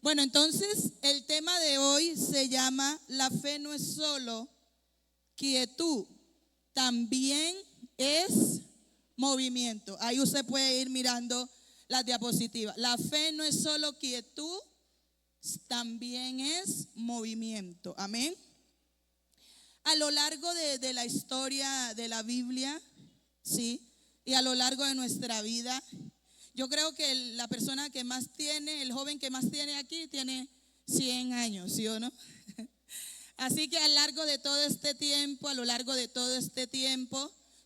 Bueno, entonces el tema de hoy se llama: la fe no es solo quietud, también es movimiento. Ahí usted puede ir mirando las diapositivas. La fe no es solo quietud, también es movimiento. Amén. A lo largo de la historia de la Biblia, sí, y a lo largo de nuestra vida, yo creo que la persona que más tiene, el joven que más tiene aquí, tiene 100 años, ¿sí o no? Así que a lo largo de todo este tiempo,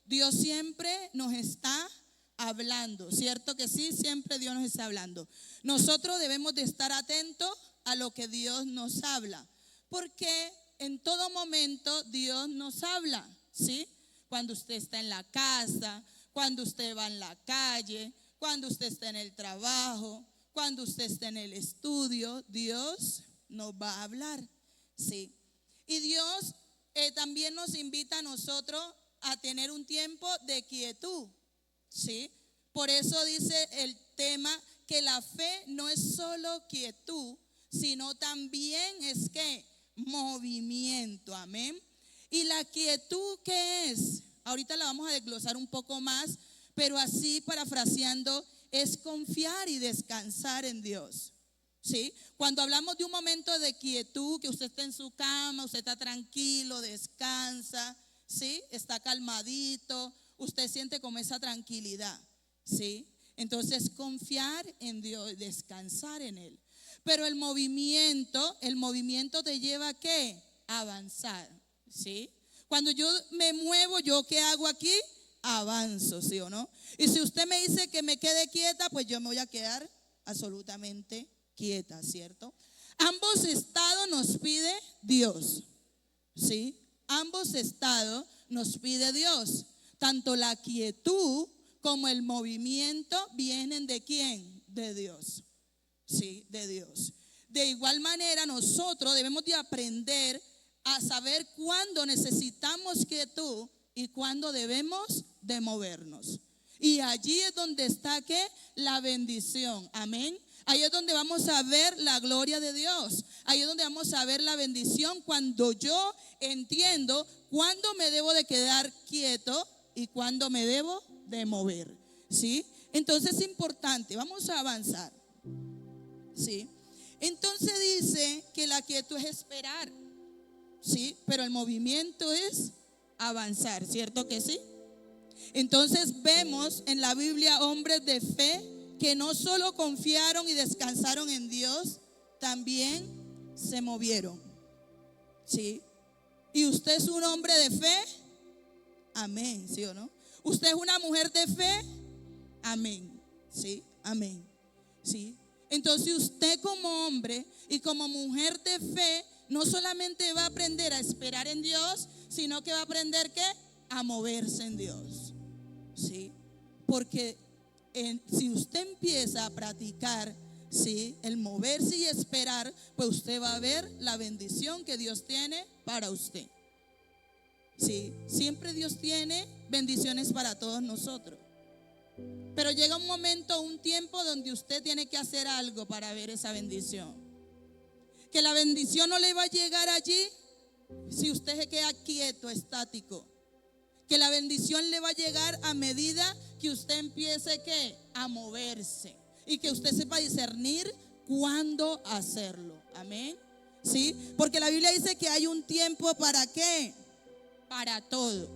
Dios siempre nos está hablando, ¿cierto que sí? Siempre Dios nos está hablando. Nosotros debemos de estar atentos a lo que Dios nos habla, porque en todo momento Dios nos habla, ¿sí? Cuando usted está en la casa, cuando usted va en la calle, cuando usted está en el trabajo, cuando usted está en el estudio, Dios nos va a hablar, ¿sí? Y Dios también nos invita a nosotros a tener un tiempo de quietud, ¿sí? Por eso dice el tema que la fe no es solo quietud, sino también es que movimiento, amén. ¿Y la quietud qué es? Ahorita la vamos a desglosar un poco más, pero así parafraseando, es confiar y descansar en Dios, ¿sí? Cuando hablamos de un momento de quietud, que usted está en su cama, usted está tranquilo, descansa, ¿sí? Está calmadito, usted siente como esa tranquilidad, ¿sí? Entonces confiar en Dios, descansar en Él. Pero el movimiento te lleva ¿a qué? A avanzar, ¿sí? Cuando yo me muevo, ¿yo qué hago aquí? Avanzo, ¿sí o no? Y si usted me dice que me quede quieta, pues yo me voy a quedar absolutamente quieta, ¿cierto? Ambos estados nos pide Dios, ¿sí? Ambos estados nos pide Dios. Tanto la quietud como el movimiento vienen ¿de quién? De Dios, ¿sí? De Dios. De igual manera nosotros debemos de aprender a saber cuándo necesitamos quietud y cuándo debemos de movernos. Y allí es donde está ¿qué? La bendición, amén. Ahí es donde vamos a ver la gloria de Dios. Ahí es donde vamos a ver la bendición, cuando yo entiendo cuándo me debo de quedar quieto y cuándo me debo de mover, ¿sí? Entonces es importante, vamos a avanzar, ¿sí? Entonces dice que la quietud es esperar, ¿sí? Pero el movimiento es avanzar, ¿cierto que sí? Entonces vemos en la Biblia hombres de fe que no solo confiaron y descansaron en Dios, también se movieron, ¿sí? ¿Y usted es un hombre de fe? Amén, ¿sí o no? ¿Usted es una mujer de fe? Amén, ¿sí? Amén, ¿sí? Entonces usted como hombre y como mujer de fe no solamente va a aprender a esperar en Dios, sino que va a aprender ¿qué? A moverse en Dios, ¿sí? Porque si usted empieza a practicar, ¿sí? El moverse y esperar, pues usted va a ver la bendición que Dios tiene para usted, ¿sí? Siempre Dios tiene bendiciones para todos nosotros. Pero llega un momento, un tiempo donde usted tiene que hacer algo para ver esa bendición. Que la bendición no le va a llegar allí si usted se queda quieto, estático. Que la bendición le va a llegar a medida que usted empiece ¿qué? A moverse. Y que usted sepa discernir cuándo hacerlo. Amén, ¿sí? Porque la Biblia dice que hay un tiempo ¿para qué? Para todo.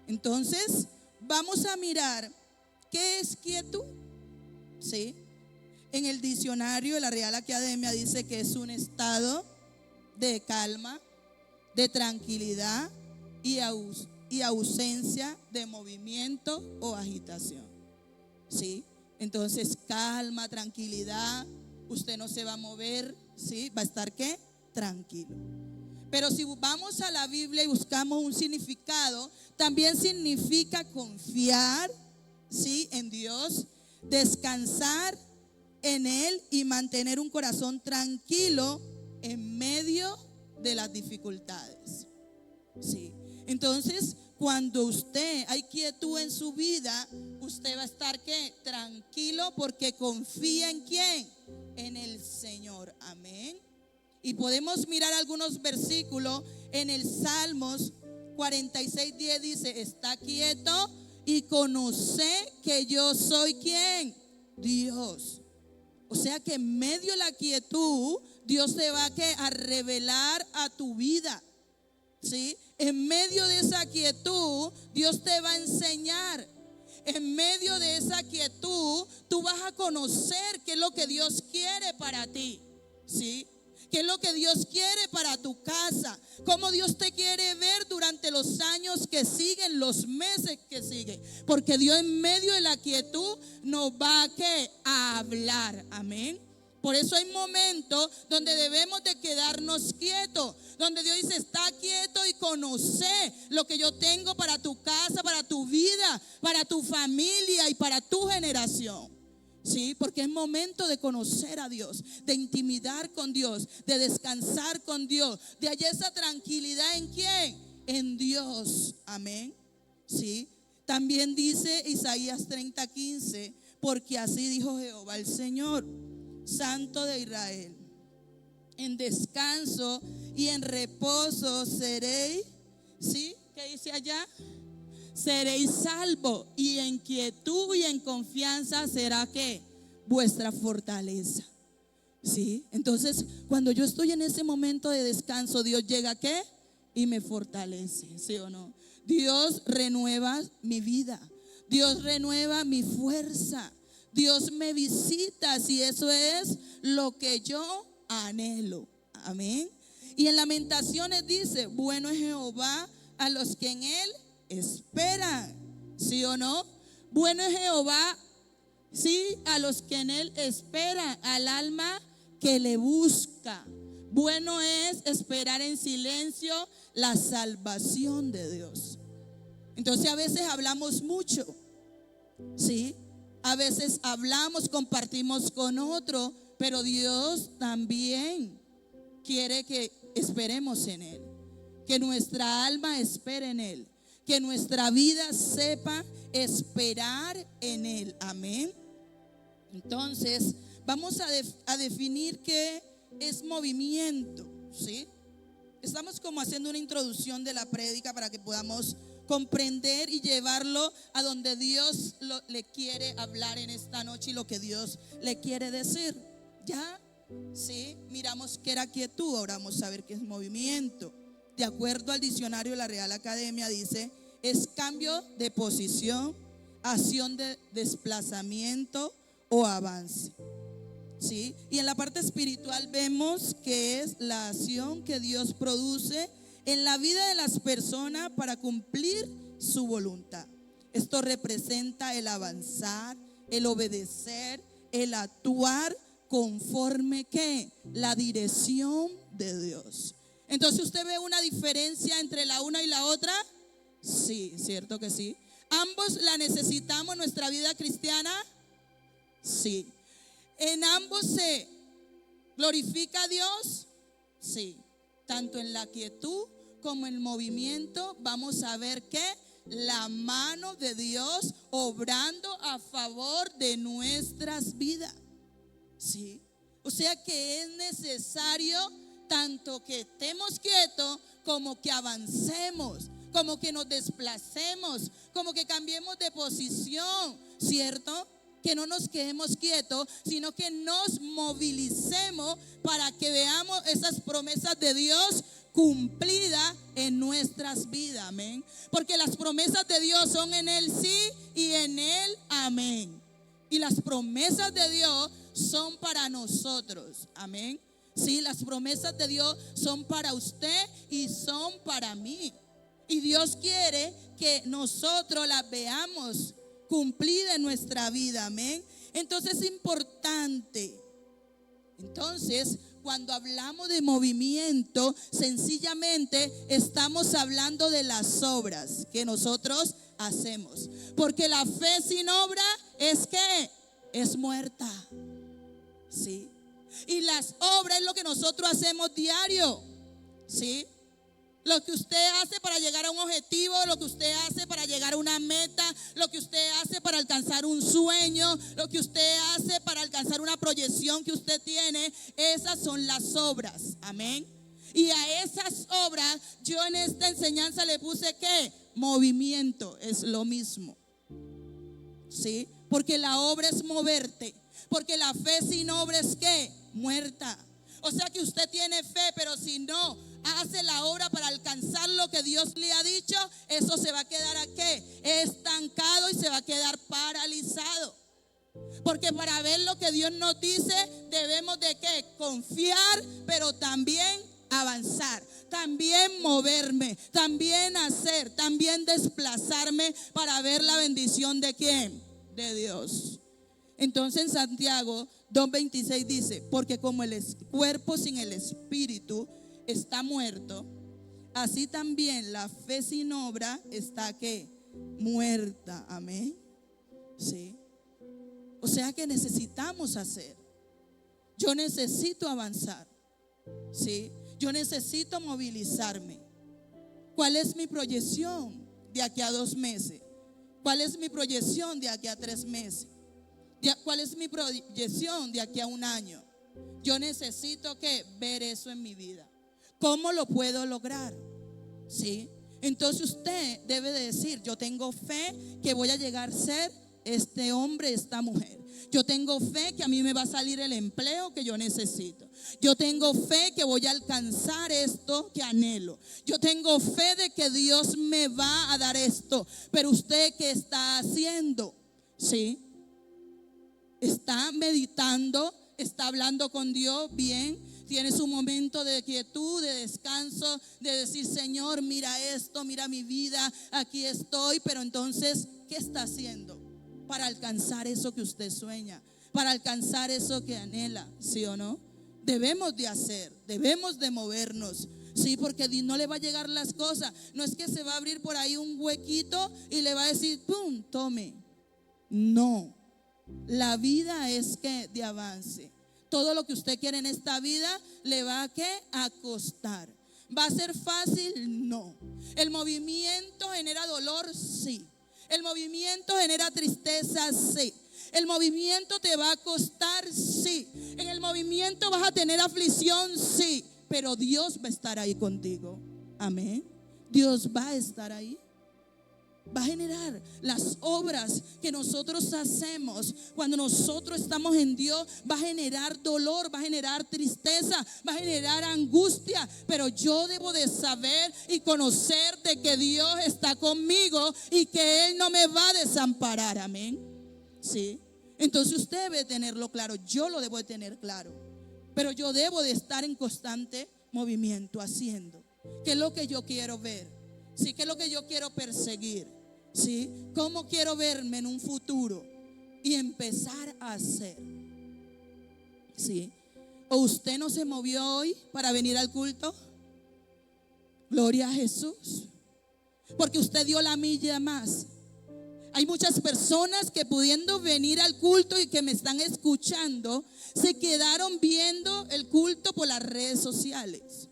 Entonces vamos a mirar ¿qué es quietud? ¿Sí? En el diccionario de la Real Academia dice que es un estado de calma, de tranquilidad y ausencia de movimiento o agitación, ¿sí? Entonces calma, tranquilidad, usted no se va a mover, ¿sí? Va a estar ¿qué? Tranquilo. Pero si vamos a la Biblia y buscamos un significado, también significa confiar, ¿sí? En Dios, descansar en Él y mantener un corazón tranquilo en medio de las dificultades, ¿sí? Entonces, cuando usted hay quietud en su vida, usted va a estar ¿qué? Tranquilo, porque confía en ¿quién? En el Señor. Amén. Y podemos mirar algunos versículos en el Salmos 46:10 dice: está quieto y conoce que yo soy ¿quién? Dios. O sea que en medio de la quietud Dios te va a revelar a tu vida, ¿sí? En medio de esa quietud Dios te va a enseñar. En medio de esa quietud tú vas a conocer qué es lo que Dios quiere para ti, ¿sí? ¿Qué es lo que Dios quiere para tu casa? ¿Cómo Dios te quiere ver durante los años que siguen, los meses que siguen? Porque Dios en medio de la quietud nos va a hablar. Amén. Por eso hay momentos donde debemos de quedarnos quietos, donde Dios dice: está quieto y conoce lo que yo tengo para tu casa, para tu vida, para tu familia y para tu generación. Sí, porque es momento de conocer a Dios, de intimidar con Dios, de descansar con Dios, de hallar esa tranquilidad en ¿quién? En Dios. Amén. Sí. También dice Isaías 30:15: porque así dijo Jehová el Señor, Santo de Israel: en descanso y en reposo seréis, ¿sí? ¿Qué dice allá? Seréis salvo, y en quietud y en confianza será ¿qué? Vuestra fortaleza. ¿Sí? Entonces, cuando yo estoy en ese momento de descanso, Dios llega ¿qué? Y me fortalece, ¿sí o no? Dios renueva mi vida, Dios renueva mi fuerza, Dios me visita, si eso es lo que yo anhelo. Amén. Y en Lamentaciones dice: bueno es Jehová a los que en él esperan, ¿sí o no? Bueno es Jehová, sí, a los que en él esperan, al alma que le busca. Bueno es esperar en silencio la salvación de Dios. Entonces a veces hablamos mucho, ¿sí? A veces hablamos, compartimos con otro, pero Dios también quiere que esperemos en él, que nuestra alma espere en él, que nuestra vida sepa esperar en él. Amén. Entonces vamos a definir qué es movimiento, ¿sí? Estamos como haciendo una introducción de la prédica para que podamos comprender y llevarlo a donde Dios le quiere hablar en esta noche y lo que Dios le quiere decir. ¿Ya? Sí, miramos que era quietud, ahora vamos a ver qué es movimiento. De acuerdo al diccionario de la Real Academia dice: es cambio de posición, acción de desplazamiento o avance. ¿Sí? Y en la parte espiritual vemos que es la acción que Dios produce en la vida de las personas para cumplir su voluntad. Esto representa el avanzar, el obedecer, el actuar conforme ¿qué? La dirección de Dios. Entonces, ¿usted ve una diferencia entre la una y la otra? Sí, cierto que sí. ¿Ambos la necesitamos en nuestra vida cristiana? Sí. ¿En ambos se glorifica a Dios? Sí. Tanto en la quietud como en el movimiento vamos a ver que la mano de Dios obrando a favor de nuestras vidas. Sí. O sea que es necesario tanto que estemos quietos como que avancemos, como que nos desplacemos, como que cambiemos de posición, ¿cierto? Que no nos quedemos quietos, sino que nos movilicemos para que veamos esas promesas de Dios cumplidas en nuestras vidas. Amén. Porque las promesas de Dios son en Él sí y en Él amén. Y las promesas de Dios son para nosotros. Amén. Sí, las promesas de Dios son para usted y son para mí. Y Dios quiere que nosotros las veamos cumplida en nuestra vida. Amén. Entonces es importante. Entonces, cuando hablamos de movimiento, sencillamente estamos hablando de las obras que nosotros hacemos. Porque la fe sin obra es que es muerta. Sí. Y las obras es lo que nosotros hacemos diario. Sí. Lo que usted hace para llegar a un objetivo, lo que usted hace para llegar a una meta, lo que usted hace para alcanzar un sueño, lo que usted hace para alcanzar una proyección que usted tiene, esas son las obras. Amén. Y a esas obras yo en esta enseñanza le puse ¿qué? Movimiento, es lo mismo. ¿Sí? Porque la obra es moverte. Porque la fe sin obra es ¿qué? Muerta. O sea que usted tiene fe, pero si no hace la obra para alcanzar lo que Dios le ha dicho, eso se va a quedar ¿a qué? Estancado y se va a quedar paralizado. Porque para ver lo que Dios nos dice, debemos de ¿qué? Confiar, pero también avanzar, también moverme, también hacer, también desplazarme para ver la bendición de ¿quién? De Dios. Entonces en Santiago 2:26 dice, porque como el cuerpo sin el espíritu está muerto, así también la fe sin obra está ¿qué? Muerta. Amén. Sí. O sea que necesitamos hacer. Yo necesito avanzar. Sí. Yo necesito movilizarme. ¿Cuál es mi proyección de aquí a 2 meses? ¿Cuál es mi proyección de aquí a 3 meses? ¿Cuál es mi proyección de aquí a 1 año? Yo necesito que ver eso en mi vida. ¿Cómo lo puedo lograr? ¿Sí? Entonces usted debe de decir, yo tengo fe que voy a llegar a ser este hombre, esta mujer. Yo tengo fe que a mí me va a salir el empleo que yo necesito. Yo tengo fe que voy a alcanzar esto que anhelo. Yo tengo fe de que Dios me va a dar esto. Pero usted, ¿qué está haciendo? ¿Sí? Está meditando, está hablando con Dios bien, tiene su momento de quietud, de descanso, de decir, Señor, mira esto, mira mi vida, aquí estoy. Pero entonces, ¿qué está haciendo para alcanzar eso que usted sueña? Para alcanzar eso que anhela, ¿sí o no? Debemos de hacer, debemos de movernos. Sí, porque no le va a llegar las cosas. No es que se va a abrir por ahí un huequito y le va a decir, ¡pum!, tome. No. La vida es que de avance. Todo lo que usted quiere en esta vida le va a ¿qué? A costar. ¿Va a ser fácil? No. ¿El movimiento genera dolor? Sí. ¿El movimiento genera tristeza? Sí. ¿El movimiento te va a costar? Sí. ¿En el movimiento vas a tener aflicción? Sí. Pero Dios va a estar ahí contigo. Amén. Dios va a estar ahí. Va a generar las obras que nosotros hacemos cuando nosotros estamos en Dios. Va a generar dolor, va a generar tristeza, va a generar angustia. Pero yo debo de saber y conocer de que Dios está conmigo y que Él no me va a desamparar. Amén. Sí. Entonces usted debe tenerlo claro. Yo lo debo de tener claro. Pero yo debo de estar en constante movimiento, haciendo. ¿Qué es lo que yo quiero ver? Sí, ¿qué es lo que yo quiero perseguir? Sí, ¿cómo quiero verme en un futuro? Y empezar a hacer. Sí. ¿O usted no se movió hoy para venir al culto? Gloria a Jesús. Porque usted dio la milla más. Hay muchas personas que pudiendo venir al culto y que me están escuchando, se quedaron viendo el culto por las redes sociales.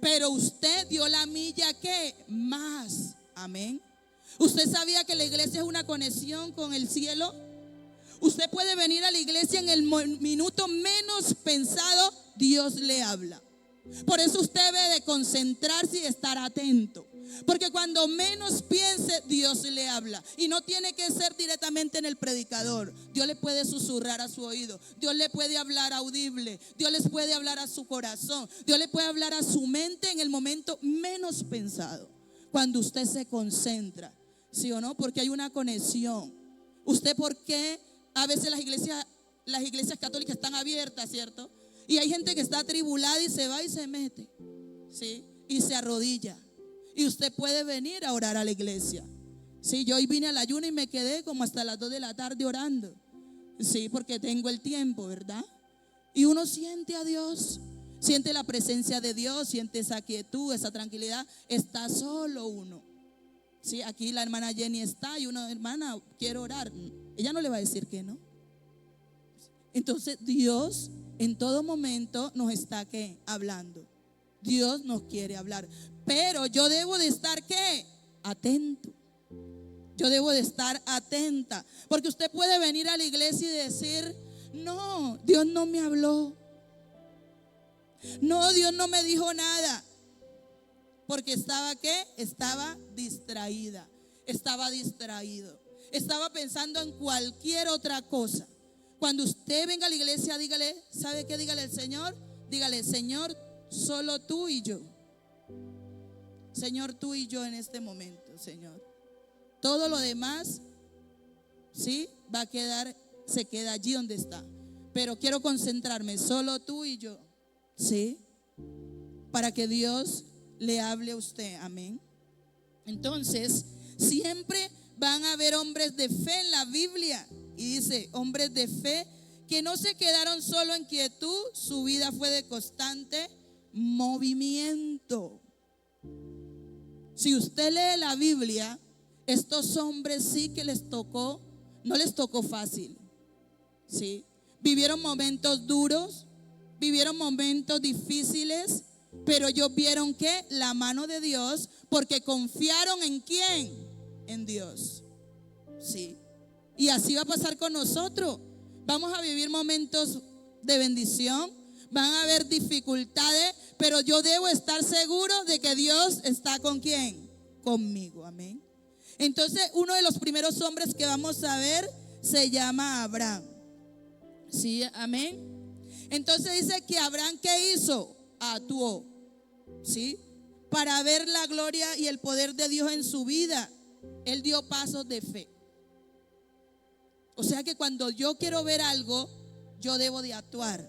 Pero usted dio la milla ¿qué? Más. Amén. ¿Usted sabía que la iglesia es una conexión con el cielo? Usted puede venir a la iglesia en el minuto menos pensado, Dios le habla. Por eso usted debe de concentrarse y estar atento. Porque cuando menos piense, Dios le habla. Y no tiene que ser directamente en el predicador. Dios le puede susurrar a su oído. Dios le puede hablar audible. Dios les puede hablar a su corazón. Dios le puede hablar a su mente en el momento menos pensado. Cuando usted se concentra. ¿Sí o no? Porque hay una conexión. ¿Usted por qué? A veces las iglesias católicas están abiertas, ¿cierto? Y hay gente que está atribulada y se va y se mete, ¿sí? Y se arrodilla. Y usted puede venir a orar a la iglesia. Sí, yo hoy vine al ayuno y me quedé como hasta las 2 de la tarde orando. Sí, porque tengo el tiempo, ¿verdad? Y uno siente a Dios, siente la presencia de Dios, siente esa quietud, esa tranquilidad. Está solo uno. Sí, aquí la hermana Jenny está y una hermana, quiero orar. Ella no le va a decir que no. Entonces Dios en todo momento nos está ¿qué? Hablando. Dios nos quiere hablar. Pero yo debo de estar, ¿qué? Atento. Yo debo de estar atenta. Porque usted puede venir a la iglesia y decir: no, Dios no me habló. No, Dios no me dijo nada. Porque estaba, ¿qué? Estaba distraída. Estaba distraído. Estaba pensando en cualquier otra cosa. Cuando usted venga a la iglesia, dígale, ¿sabe qué? Dígale al Señor. Dígale: Señor, solo tú y yo. Señor, tú y yo en este momento, Señor. Todo lo demás, sí, va a quedar, se queda allí donde está. Pero quiero concentrarme, solo tú y yo, sí, para que Dios le hable a usted. Amén. Entonces, siempre van a haber hombres de fe en la Biblia. Y dice, hombres de fe que no se quedaron solo en quietud, su vida fue de constante movimiento. Si usted lee la Biblia, estos hombres sí que les tocó, no les tocó fácil, ¿sí? Vivieron momentos duros, vivieron momentos difíciles, pero ellos vieron que la mano de Dios, porque confiaron en ¿quién? En Dios, ¿sí? Y así va a pasar con nosotros. Vamos a vivir momentos de bendición, van a haber dificultades, pero yo debo estar seguro de que Dios está ¿con quién? Conmigo, amén. Entonces, uno de los primeros hombres que vamos a ver se llama Abraham. Sí, amén. Entonces dice que Abraham, ¿qué hizo? Actuó, ¿sí? Para ver la gloria y el poder de Dios en su vida. Él dio pasos de fe. O sea que cuando yo quiero ver algo, yo debo de actuar.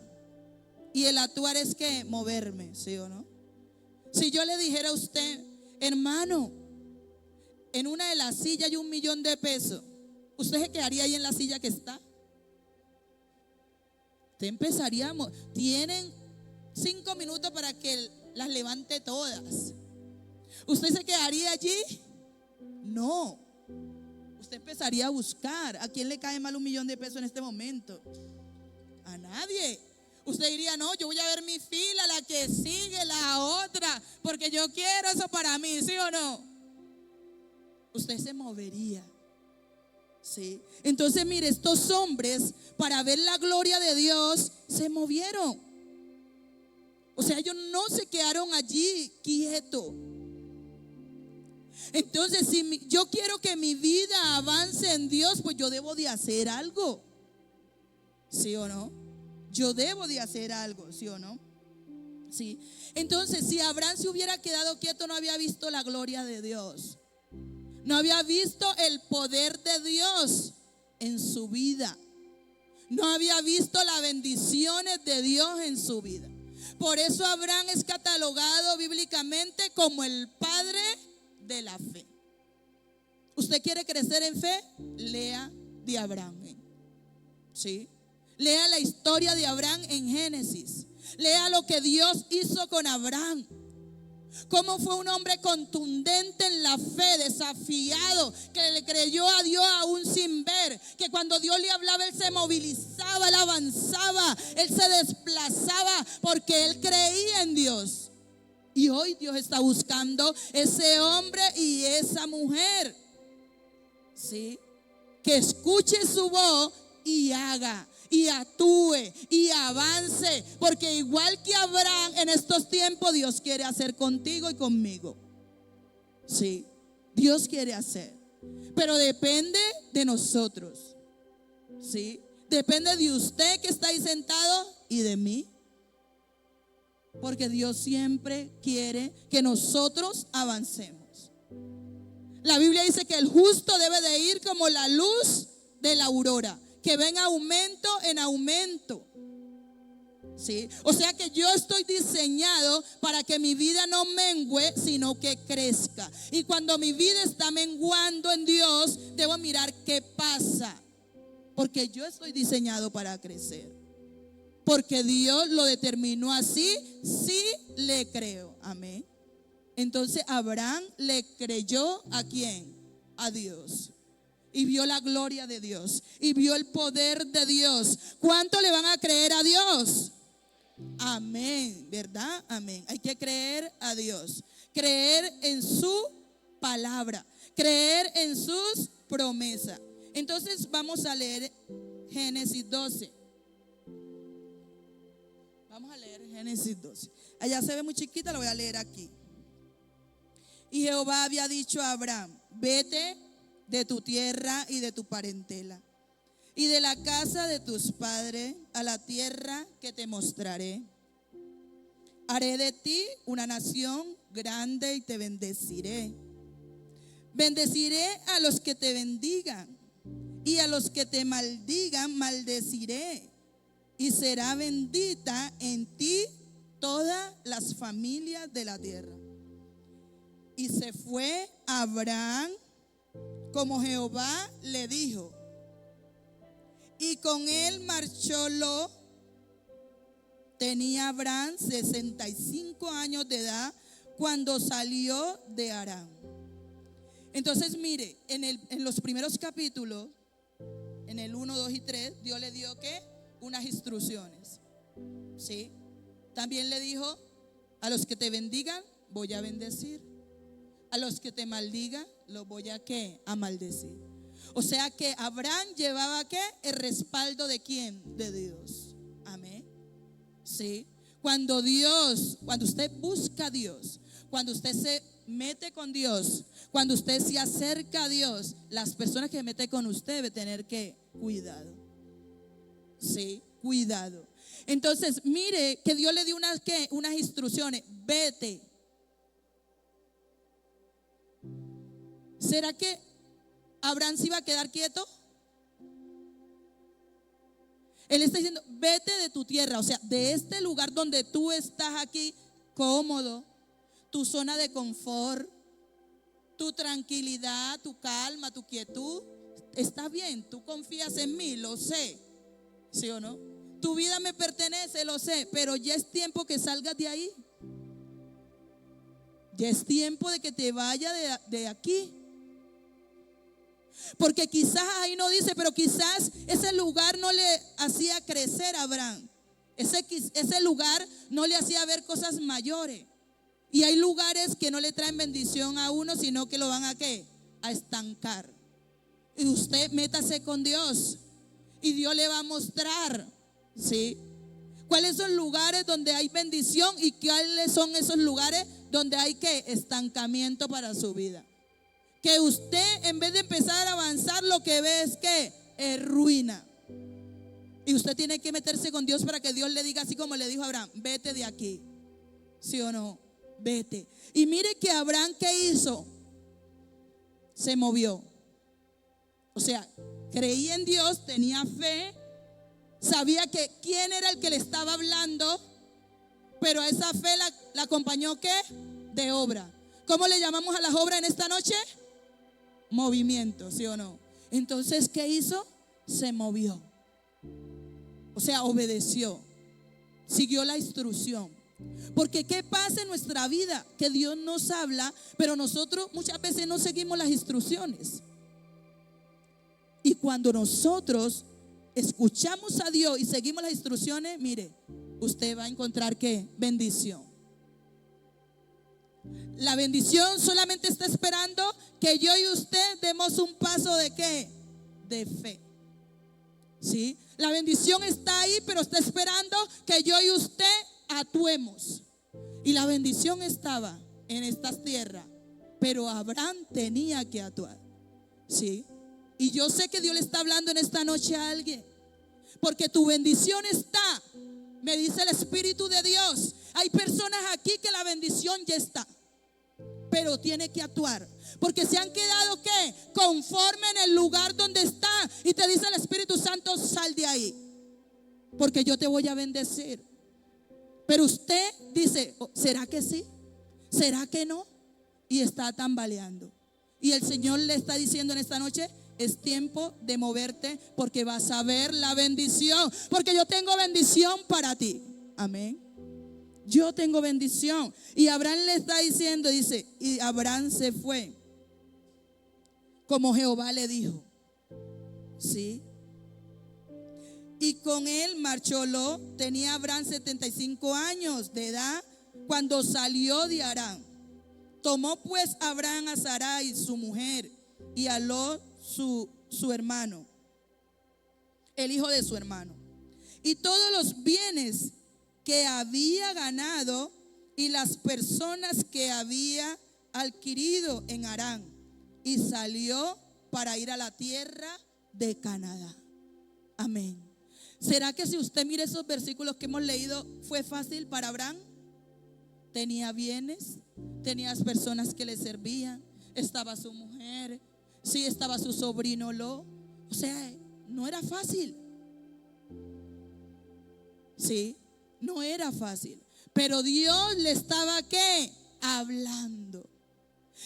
Y el actuar es que moverme, ¿sí o no? Si yo le dijera a usted: hermano, en una de las sillas hay $1,000,000 de pesos, ¿usted se quedaría ahí en la silla que está? Usted empezaría, tienen 5 minutos para que las levante todas. ¿Usted se quedaría allí? No. Usted empezaría a buscar. ¿A quién le cae mal $1,000,000 de pesos en este momento? A nadie. Usted diría: no, yo voy a ver mi fila, la que sigue, la otra, porque yo quiero eso para mí, ¿sí o no? Usted se movería, ¿sí? Entonces, mire, estos hombres, para ver la gloria de Dios, se movieron. O sea, ellos no se quedaron allí quietos. Entonces, si yo quiero que mi vida avance en Dios, pues yo debo de hacer algo, ¿sí o no? Yo debo de hacer algo, ¿sí o no? Sí. Entonces, si Abraham se hubiera quedado quieto, no había visto la gloria de Dios. No había visto el poder de Dios en su vida. No había visto las bendiciones de Dios en su vida. Por eso Abraham es catalogado bíblicamente como el padre de la fe. ¿Usted quiere crecer en fe? Lea de Abraham, ¿sí? Lea la historia de Abraham en Génesis. Lea lo que Dios hizo con Abraham. Cómo fue un hombre contundente en la fe, desafiado, que le creyó a Dios aún sin ver, que cuando Dios le hablaba él se movilizaba, él avanzaba, él se desplazaba porque él creía en Dios. Y hoy Dios está buscando ese hombre y esa mujer, ¿sí? Que escuche su voz y haga, y actúe, y avance. Porque igual que Abraham, en estos tiempos Dios quiere hacer contigo y conmigo. Sí, Dios quiere hacer, pero depende de nosotros, ¿sí? Depende de usted que está ahí sentado y de mí. Porque Dios siempre quiere que nosotros avancemos. La Biblia dice que el justo debe de ir como la luz de la aurora, que va en aumento, ¿sí? O sea que yo estoy diseñado para que mi vida no mengüe, sino que crezca. Y cuando mi vida está menguando en Dios, debo mirar qué pasa, porque yo estoy diseñado para crecer. Porque Dios lo determinó así, sí le creo, amén. Entonces Abraham le creyó ¿a quién? A Dios. Y vio la gloria de Dios, y vio el poder de Dios. ¿Cuánto le van a creer a Dios? Amén, ¿verdad? Amén. Hay que creer a Dios, creer en su palabra, creer en sus promesas. Entonces vamos a leer Génesis 12. Vamos a leer Génesis 12. Allá se ve muy chiquita, lo voy a leer aquí. Y Jehová había dicho a Abraham: vete de tu tierra y de tu parentela y de la casa de tus padres a la tierra que te mostraré. Haré de ti una nación grande y te bendeciré. Bendeciré a los que te bendigan y a los que te maldigan maldeciré. Y será bendita en ti todas las familias de la tierra. Y se fue Abraham como Jehová le dijo. Y con él marchó Lot. Tenía Abraham 65 años de edad cuando salió de Harán. Entonces mire, en los primeros capítulos, en el 1, 2 y 3, Dios le dio ¿qué? Unas instrucciones. ¿Sí? También le dijo: a los que te bendigan voy a bendecir, a los que te maldigan los voy a ¿qué? A maldecir. O sea que Abraham llevaba ¿qué? El respaldo de ¿quién? De Dios. Amén. Sí. Cuando usted busca a Dios, cuando usted se mete con Dios, cuando usted se acerca a Dios, las personas que se meten con usted deben tener que cuidado. Sí, cuidado. Entonces, mire que Dios le dio unas instrucciones. Vete. ¿Será que Abraham se iba a quedar quieto? Él está diciendo: vete de tu tierra, o sea, de este lugar donde tú estás aquí cómodo, tu zona de confort, tu tranquilidad, tu calma, tu quietud. Está bien, tú confías en mí, lo sé, ¿sí o no? Tu vida me pertenece, lo sé, pero ya es tiempo que salgas de ahí. Ya es tiempo de que te vayas de aquí. Porque quizás ahí no dice, pero quizás ese lugar no le hacía crecer a Abraham. Ese lugar no le hacía ver cosas mayores. Y hay lugares que no le traen bendición a uno, sino que lo van a ¿qué? A estancar. Y usted métase con Dios y Dios le va a mostrar, ¿sí? ¿Cuáles son lugares donde hay bendición y cuáles son esos lugares donde hay ¿qué? Estancamiento para su vida? Que usted, en vez de empezar a avanzar, lo que ve es que es ruina. Y usted tiene que meterse con Dios para que Dios le diga, así como le dijo a Abraham: vete de aquí. ¿Sí o no? Vete. Y mire que Abraham, ¿qué hizo? Se movió. O sea, creía en Dios, tenía fe, sabía que quién era el que le estaba hablando, pero a esa fe la acompañó ¿qué? De obra. ¿Cómo le llamamos a las obras en esta noche? Movimiento, ¿sí o no? Entonces, ¿qué hizo? Se movió. O sea, obedeció, siguió la instrucción. Porque ¿qué pasa en nuestra vida? Que Dios nos habla, pero nosotros muchas veces no seguimos las instrucciones. Y cuando nosotros escuchamos a Dios y seguimos las instrucciones, mire, usted va a encontrar ¿qué? Bendición. La bendición solamente está esperando que yo y usted demos un paso de ¿qué? De fe. ¿Sí? La bendición está ahí, pero está esperando que yo y usted actuemos. Y la bendición estaba en estas tierras, pero Abraham tenía que actuar. ¿Sí? Y yo sé que Dios le está hablando en esta noche a alguien, porque tu bendición está, me dice el Espíritu de Dios. Hay personas aquí que la bendición ya está, pero tiene que actuar, porque se han quedado ¿qué? Conforme en el lugar donde está. Y te dice el Espíritu Santo: sal de ahí, porque yo te voy a bendecir. Pero usted dice: ¿será que sí? ¿Será que no? Y está tambaleando. Y el Señor le está diciendo en esta noche: es tiempo de moverte, porque vas a ver la bendición, porque yo tengo bendición para ti. Amén. Yo tengo bendición. Y Abraham le está diciendo, dice, y Abraham se fue como Jehová le dijo. ¿Sí? Y con él marchó Lot. Tenía Abraham 75 años de edad cuando salió de Harán. Tomó pues Abraham a Sarai su mujer y a Lot su hermano, el hijo de su hermano, y todos los bienes que había ganado y las personas que había adquirido en Harán, y salió para ir a la tierra de Canadá. Amén. ¿Será que si usted mira esos versículos que hemos leído, fue fácil para Abraham? Tenía bienes, tenía personas que le servían, estaba su mujer, sí, estaba su sobrino Lot. O sea, no era fácil. Sí, no era fácil. Pero Dios le estaba ¿qué? Hablando.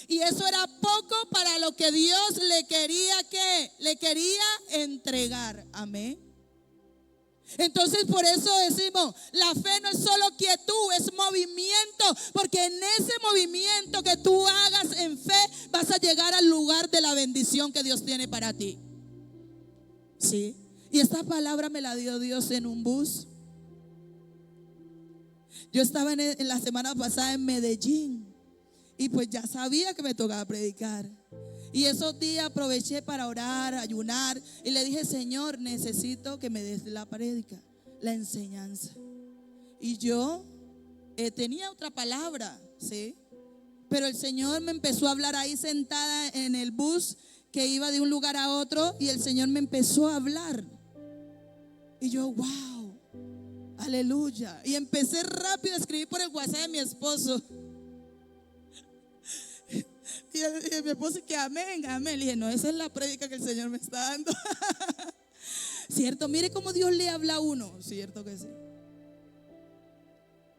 Y eso era poco para lo que Dios le quería ¿qué? Le quería entregar. Amén. Entonces por eso decimos, la fe no es solo quietud, es movimiento, porque en ese movimiento que tú hagas en fe vas a llegar al lugar de la bendición que Dios tiene para ti. Sí. Y esta palabra me la dio Dios en un bus. Yo estaba en la semana pasada en Medellín y pues ya sabía que me tocaba predicar. Y esos días aproveché para orar, ayunar, y le dije: Señor, necesito que me des la prédica, la enseñanza. Y yo tenía otra palabra, ¿sí? Pero el Señor me empezó a hablar ahí sentada en el bus que iba de un lugar a otro, y el Señor me empezó a hablar. Y yo, wow, aleluya. Y empecé rápido a escribir por el WhatsApp de mi esposo. Y mi esposo que amén, amén. Le dije: no, esa es la prédica que el Señor me está dando. Cierto, mire cómo Dios le habla a uno. Cierto que sí.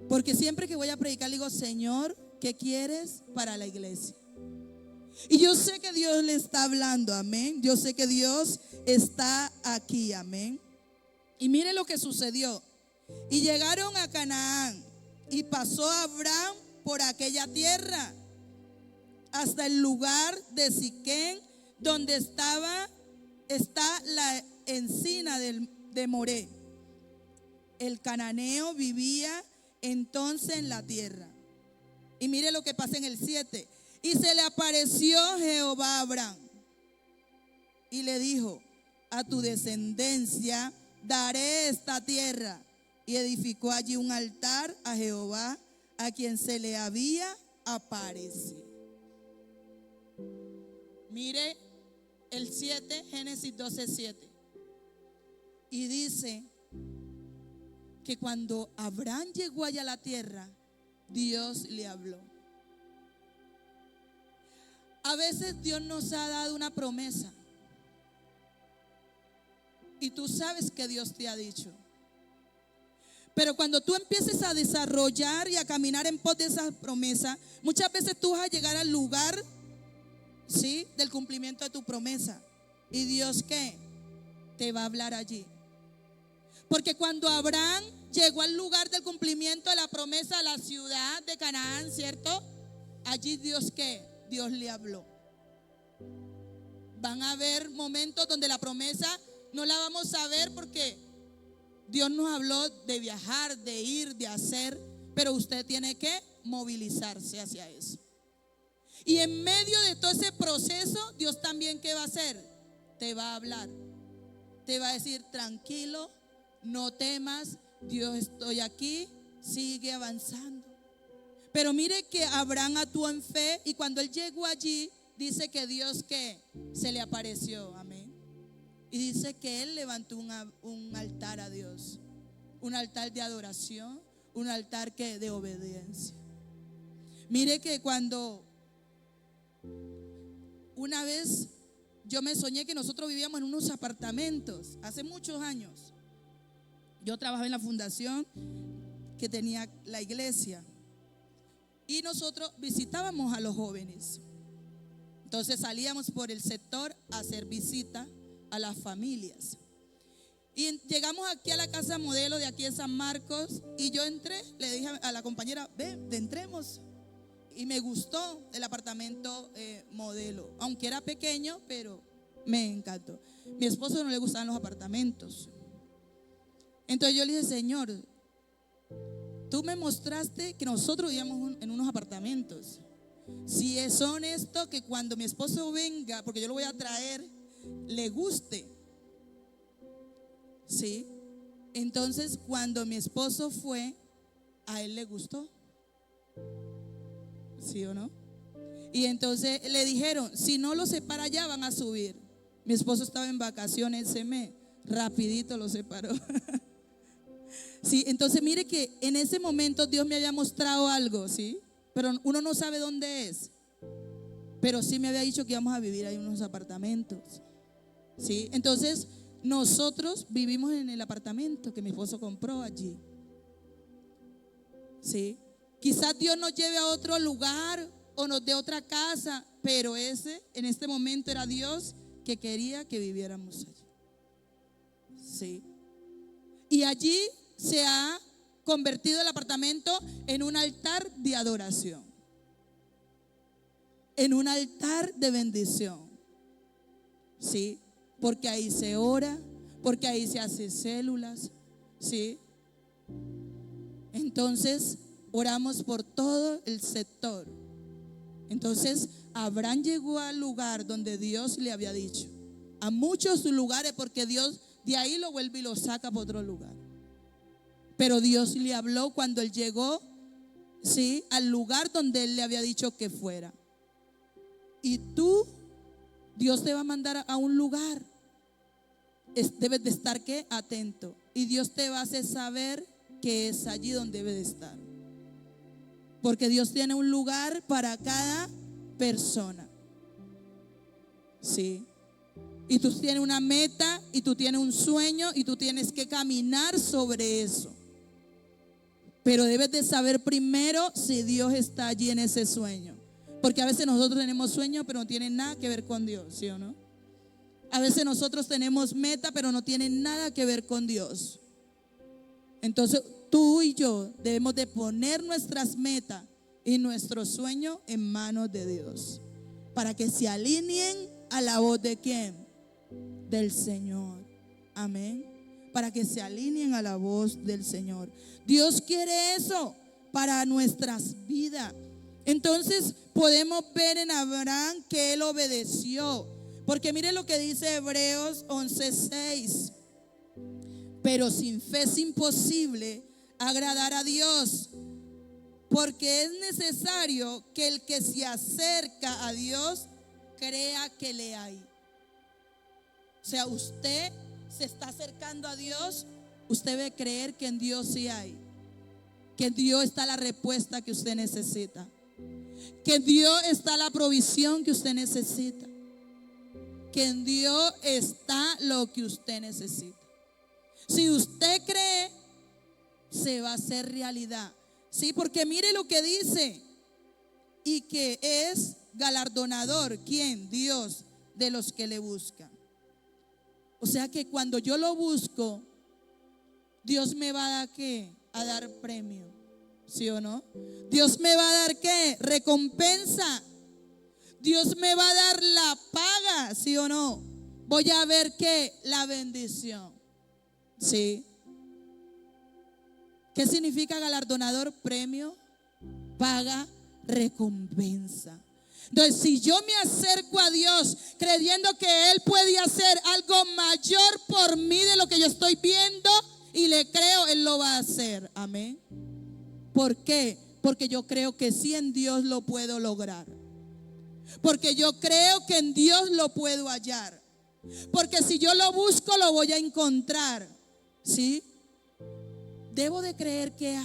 Porque siempre que voy a predicar le digo: Señor, ¿qué quieres para la iglesia? Y yo sé que Dios le está hablando, amén. Yo sé que Dios está aquí, amén. Y mire lo que sucedió. Y llegaron a Canaán, y pasó Abraham por aquella tierra hasta el lugar de Siquén, donde está la encina de Moré. El cananeo vivía entonces en la tierra. Y mire lo que pasa en el 7. Y se le apareció Jehová a Abraham y le dijo: a tu descendencia daré esta tierra. Y edificó allí un altar a Jehová, a quien se le había aparecido. Mire el 7, Génesis 12:7. Y dice que cuando Abraham llegó allá a la tierra, Dios le habló. A veces Dios nos ha dado una promesa y tú sabes que Dios te ha dicho. Pero cuando tú empieces a desarrollar y a caminar en pos de esa promesa, muchas veces tú vas a llegar al lugar, ¿sí?, del cumplimiento de tu promesa. ¿Y Dios qué? Te va a hablar allí. Porque cuando Abraham llegó al lugar del cumplimiento de la promesa, a la ciudad de Canaán, ¿cierto? Allí Dios ¿qué? Dios le habló. Van a haber momentos donde la promesa no la vamos a ver porque Dios nos habló de viajar, de ir, de hacer, pero usted tiene que movilizarse hacia eso. Y en medio de todo ese proceso, Dios también ¿qué va a hacer? Te va a hablar. Te va a decir: tranquilo, no temas, Dios, estoy aquí, sigue avanzando. Pero mire que Abraham actuó en fe, y cuando él llegó allí, dice que Dios ¿qué? Se le apareció, amén. Y dice que él levantó un altar a Dios, un altar de adoración, un altar que de obediencia. Mire que cuando una vez yo me soñé que nosotros vivíamos en unos apartamentos hace muchos años. Yo trabajaba en la fundación que tenía la iglesia y nosotros visitábamos a los jóvenes. Entonces salíamos por el sector a hacer visita a las familias. Y llegamos aquí a la casa modelo de aquí de San Marcos, y yo entré, le dije a la compañera: ven, entremos. Y me gustó el apartamento modelo, aunque era pequeño, pero me encantó. Mi esposo no le gustaban los apartamentos. Entonces yo le dije, Señor, tú me mostraste que nosotros vivíamos en unos apartamentos. Si es honesto que cuando mi esposo venga, porque yo lo voy a traer, le guste. ¿Sí? Entonces cuando mi esposo fue, a él le gustó. ¿Sí o no? Y entonces le dijeron, si no lo separa allá van a subir. Mi esposo estaba en vacaciones ese mes, rapidito lo separó. Sí, entonces mire que en ese momento Dios me había mostrado algo, ¿sí? Pero uno no sabe dónde es. Pero sí me había dicho que íbamos a vivir ahí en unos apartamentos, ¿sí? Entonces nosotros vivimos en el apartamento que mi esposo compró allí, ¿sí? Quizás Dios nos lleve a otro lugar o nos dé otra casa, pero ese en este momento era Dios que quería que viviéramos allí, ¿sí? Y allí se ha convertido el apartamento en un altar de adoración, en un altar de bendición, ¿sí? Porque ahí se ora, porque ahí se hace células, ¿sí? Entonces oramos por todo el sector. Entonces Abraham llegó al lugar donde Dios le había dicho, a muchos lugares, porque Dios de ahí lo vuelve y lo saca para otro lugar. Pero Dios le habló cuando él llegó, ¿sí?, al lugar donde él le había dicho que fuera. Y tú, Dios te va a mandar a un lugar. Debes de estar, ¿qué? Atento. Y Dios te va a hacer saber que es allí donde debe de estar. Porque Dios tiene un lugar para cada persona. Sí. Y tú tienes una meta y tú tienes un sueño y tú tienes que caminar sobre eso. Pero debes de saber primero si Dios está allí en ese sueño. Porque a veces nosotros tenemos sueños pero no tienen nada que ver con Dios, ¿sí o no? A veces nosotros tenemos meta pero no tienen nada que ver con Dios. Entonces tú y yo debemos de poner nuestras metas y nuestro sueño en manos de Dios, para que se alineen a la voz de ¿quién? Del Señor. Amén. Para que se alineen a la voz del Señor. Dios quiere eso para nuestras vidas. Entonces podemos ver en Abraham que él obedeció. Porque mire lo que dice Hebreos 11:6. Pero sin fe es imposible agradar a Dios, porque es necesario que el que se acerca a Dios crea que le hay. O sea, usted se está acercando a Dios, usted debe creer que en Dios sí hay, que en Dios está la respuesta que usted necesita, que en Dios está la provisión que usted necesita, que en Dios está lo que usted necesita. Si usted cree, se va a hacer realidad. Sí, porque mire lo que dice, y que es galardonador, ¿quién? Dios, de los que le buscan. O sea que cuando yo lo busco, Dios me va a dar ¿qué? A dar premio, ¿sí o no? Dios me va a dar ¿qué? Recompensa. Dios me va a dar la paga, ¿sí o no? Voy a ver ¿qué? La bendición. ¿Sí? ¿Qué significa galardonador? Premio, paga, recompensa. Entonces, si yo me acerco a Dios creyendo que Él puede hacer algo mayor por mí de lo que yo estoy viendo y le creo, Él lo va a hacer. Amén. ¿Por qué? Porque yo creo que sí, en Dios lo puedo lograr. Porque yo creo que en Dios lo puedo hallar. Porque si yo lo busco, lo voy a encontrar. ¿Sí? Debo de creer que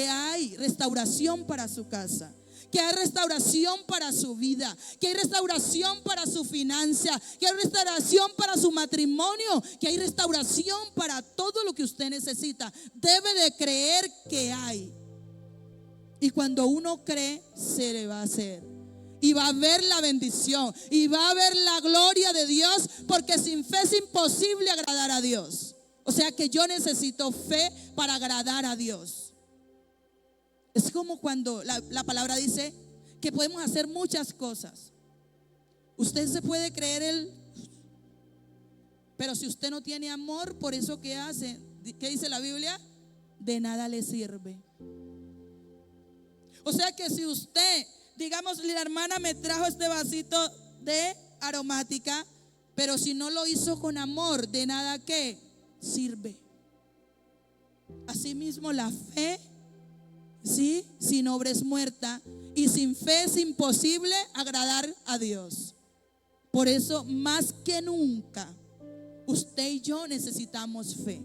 hay restauración para su casa, que hay restauración para su vida, que hay restauración para su financia, que hay restauración para su matrimonio, que hay restauración para todo lo que usted necesita. Debe de creer que hay. Y cuando uno cree, se le va a hacer. Y va a ver la bendición, y va a ver la gloria de Dios, porque sin fe es imposible agradar a Dios. O sea que yo necesito fe para agradar a Dios. Es como cuando la palabra dice que podemos hacer muchas cosas. Usted se puede creer Pero si usted no tiene amor, por eso ¿qué hace? ¿Qué dice la Biblia? De nada le sirve. O sea que si usted, digamos, la hermana me trajo este vasito de aromática, pero si no lo hizo con amor, de nada ¿qué? Sirve. Asimismo la fe, ¿sí? Sin obra es muerta, y sin fe es imposible agradar a Dios. Por eso más que nunca usted y yo necesitamos fe,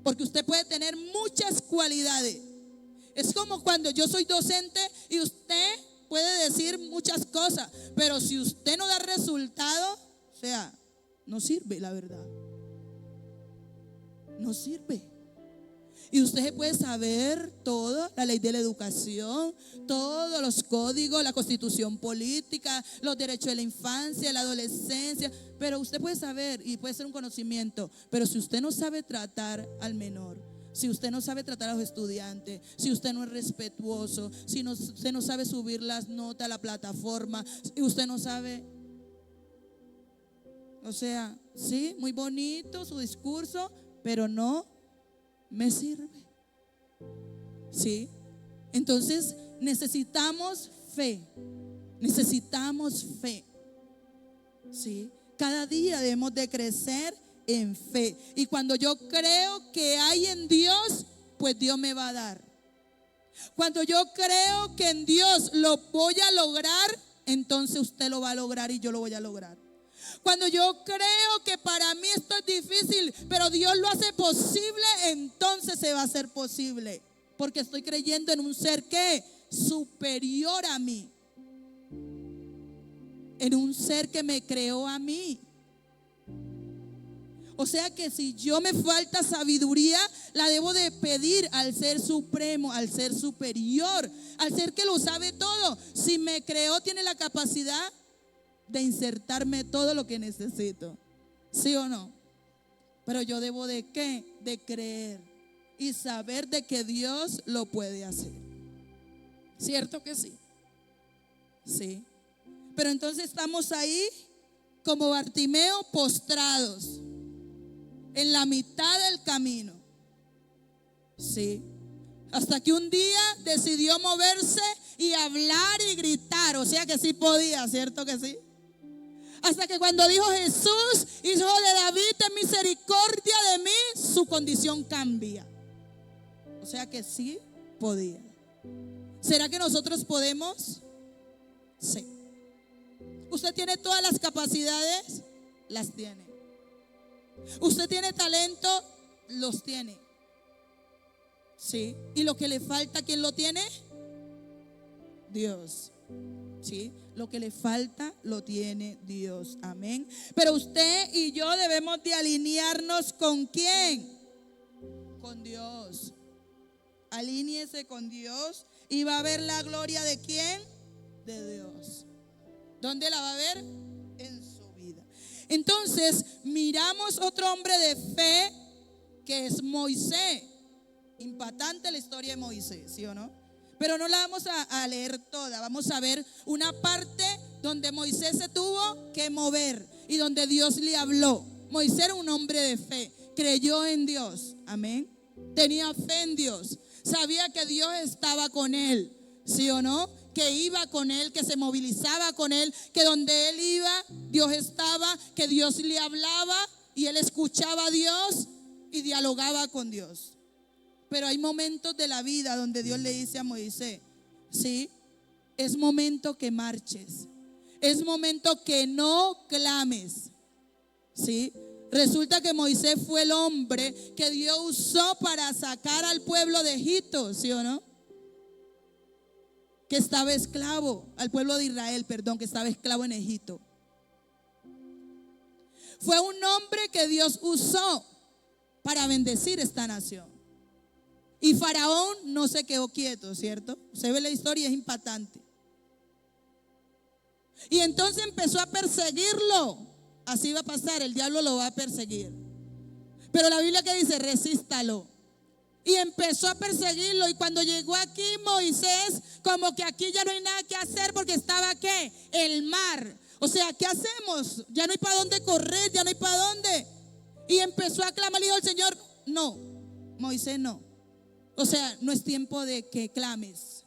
porque usted puede tener muchas cualidades. Es como cuando yo soy docente y usted puede decir muchas cosas, pero si usted no da resultado, o sea, no sirve, la verdad. No sirve. Y usted puede saber todo, la ley de la educación, todos los códigos, la constitución política, los derechos de la infancia, la adolescencia, pero usted puede saber y puede ser un conocimiento, pero si usted no sabe tratar al menor, si usted no sabe tratar a los estudiantes, si usted no es respetuoso, si usted no sabe subir las notas a la plataforma, si usted no sabe, o sea, sí, muy bonito su discurso, pero no me sirve. ¿Sí? Entonces necesitamos fe. Necesitamos fe. ¿Sí? Cada día debemos de crecer en fe. Y cuando yo creo que hay en Dios, pues Dios me va a dar. Cuando yo creo que en Dios lo voy a lograr, entonces usted lo va a lograr y yo lo voy a lograr. Cuando yo creo que para mí esto es difícil, pero Dios lo hace posible, entonces se va a hacer posible. Porque estoy creyendo en un ser que superior a mí. En un ser que me creó a mí. O sea que si yo me falta sabiduría, la debo de pedir al ser supremo, al ser superior, al ser que lo sabe todo. Si me creó, tiene la capacidad de insertarme todo lo que necesito. ¿Sí o no? Pero yo debo de ¿qué? De creer y saber de que Dios lo puede hacer. ¿Cierto que sí? Sí. Pero entonces estamos ahí como Bartimeo, postrados en la mitad del camino. Sí. Hasta que un día decidió moverse y hablar y gritar. O sea que sí podía, ¿cierto que sí? Hasta que cuando dijo Jesús, hijo de David, ten misericordia de mí, su condición cambia. O sea que sí podía. ¿Será que nosotros podemos? Sí. ¿Usted tiene todas las capacidades? Las tiene. ¿Usted tiene talento? Los tiene. Sí. ¿Y lo que le falta, quién lo tiene? Dios. ¿Sí? Lo que le falta lo tiene Dios. Amén. Pero usted y yo debemos de alinearnos ¿con quién? Con Dios. Alíñese con Dios y va a ver la gloria de ¿quién? De Dios. ¿Dónde la va a ver? En su vida. Entonces miramos otro hombre de fe que es Moisés. Impactante la historia de Moisés, ¿sí o no? Pero no la vamos a leer toda. Vamos a ver una parte donde Moisés se tuvo que mover y donde Dios le habló. Moisés era un hombre de fe, creyó en Dios, amén. Tenía fe en Dios, sabía que Dios estaba con él, ¿sí o no? Que iba con él, que se movilizaba con él, que donde él iba, Dios estaba, que Dios le hablaba y él escuchaba a Dios y dialogaba con Dios. Pero hay momentos de la vida donde Dios le dice a Moisés, sí, es momento que marches, es momento que no clames, sí. Resulta que Moisés fue el hombre que Dios usó para sacar al pueblo de Egipto, ¿sí o no? Que estaba esclavo, al pueblo de Israel, perdón, que estaba esclavo en Egipto. Fue un hombre que Dios usó para bendecir esta nación. Y Faraón no se quedó quieto, ¿cierto? Se ve la historia, es impactante. Y entonces empezó a perseguirlo. Así va a pasar, el diablo lo va a perseguir. Pero la Biblia que dice, resístalo. Y empezó a perseguirlo. Y cuando llegó aquí Moisés, como que aquí ya no hay nada que hacer porque estaba ¿qué? El mar. O sea, ¿qué hacemos? Ya no hay para dónde correr, ya no hay para dónde. Y empezó a clamar, le dijo el Señor, no, Moisés, no. O sea, no es tiempo de que clames.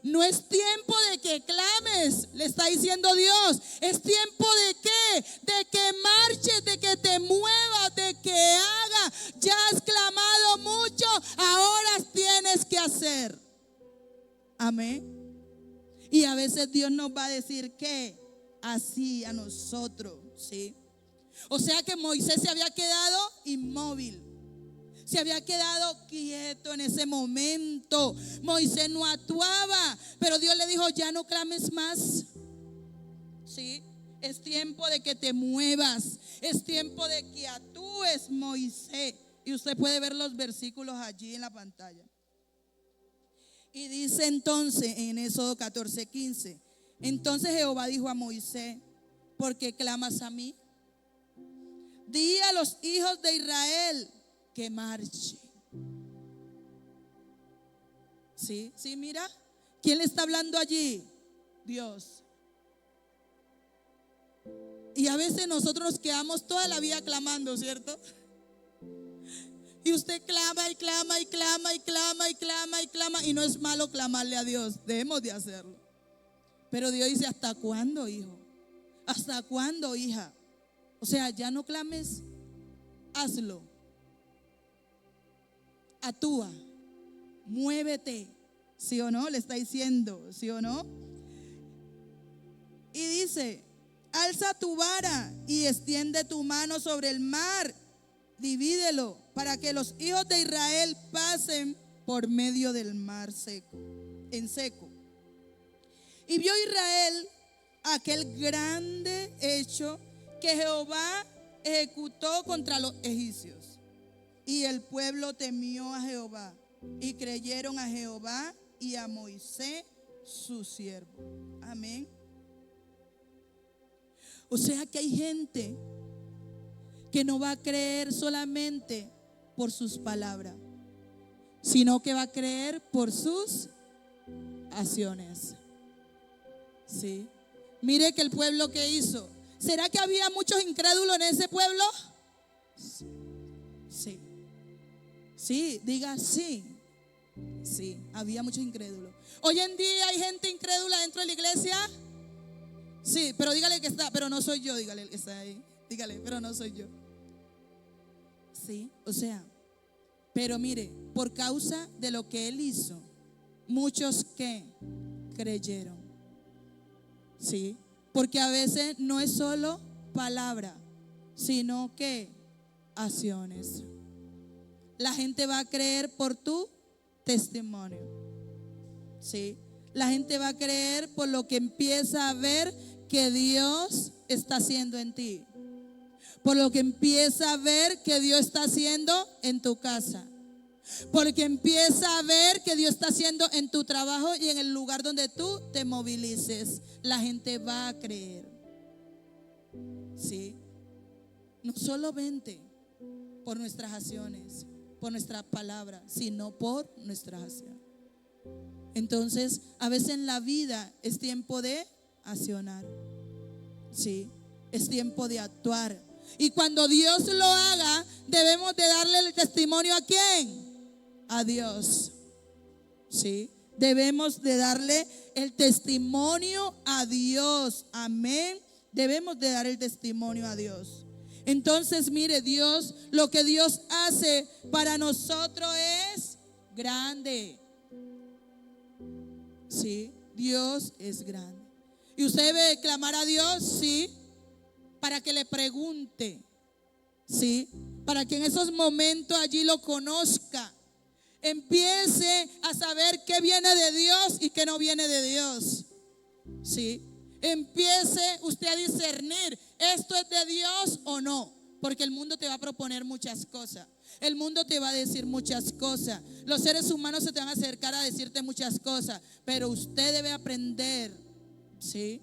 No es tiempo de que clames, le está diciendo Dios. Es tiempo de qué? De que marches, de que te muevas, de que haga. Ya has clamado mucho, ahora tienes que hacer. Amén. Y a veces Dios nos va a decir que así a nosotros, ¿sí? O sea que Moisés se había quedado inmóvil. Se había quedado quieto en ese momento. Moisés no actuaba, pero Dios le dijo, ya no clames más. Sí, es tiempo de que te muevas. Es tiempo de que actúes, Moisés. Y usted puede ver los versículos allí en la pantalla. Y dice entonces en Éxodo 14:15, entonces Jehová dijo a Moisés, ¿por qué clamas a mí? Di a los hijos de Israel que marche. Sí, sí, mira, ¿quién le está hablando allí? Dios. Y a veces nosotros nos quedamos toda la vida clamando, ¿cierto? Y usted clama y clama y clama y clama y clama y clama. Y no es malo clamarle a Dios, debemos de hacerlo. Pero Dios dice, ¿hasta cuándo, hijo? ¿Hasta cuándo, hija? O sea, ya no clames, hazlo. Actúa, muévete, ¿sí o no? Le está diciendo, ¿sí o no? Y dice, alza tu vara y extiende tu mano sobre el mar, divídelo para que los hijos de Israel pasen por medio del mar seco, en seco. Y vio Israel aquel grande hecho que Jehová ejecutó contra los egipcios. Y el pueblo temió a Jehová y creyeron a Jehová y a Moisés su siervo. Amén. O sea que hay gente que no va a creer solamente por sus palabras, sino que va a creer por sus acciones. Sí. Mire que el pueblo que hizo. ¿Será que había muchos incrédulos en ese pueblo? Sí. Sí, diga sí. Sí, había muchos incrédulos. Hoy en día hay gente incrédula dentro de la iglesia. Sí, pero dígale que está, pero no soy yo, dígale que está ahí. Dígale, pero no soy yo. Sí, o sea, pero mire, por causa de lo que él hizo, muchos que creyeron. Sí, porque a veces no es solo palabra, sino que acciones. La gente va a creer por tu testimonio. Sí, la gente va a creer por lo que empieza a ver que Dios está haciendo en ti. Por lo que empieza a ver que Dios está haciendo en tu casa. Porque empieza a ver que Dios está haciendo en tu trabajo y en el lugar donde tú te movilices. La gente va a creer. Sí. No solamente por nuestras acciones, por nuestras palabras, sino por nuestras acciones. Entonces, a veces en la vida es tiempo de accionar. Sí, es tiempo de actuar. Y cuando Dios lo haga, debemos de darle el testimonio ¿a quién? A Dios. Sí, debemos de darle el testimonio a Dios. Amén. Debemos de dar el testimonio a Dios. Entonces, mire, Dios, lo que Dios hace para nosotros es grande. Sí, Dios es grande. ¿Y usted debe clamar a Dios? Sí, para que le pregunte. Sí, para que en esos momentos allí lo conozca. Empiece a saber qué viene de Dios y qué no viene de Dios. Sí, empiece usted a discernir, ¿esto es de Dios o no? Porque el mundo te va a proponer muchas cosas. El mundo te va a decir muchas cosas. Los seres humanos se te van a acercar a decirte muchas cosas. Pero usted debe aprender, ¿sí?,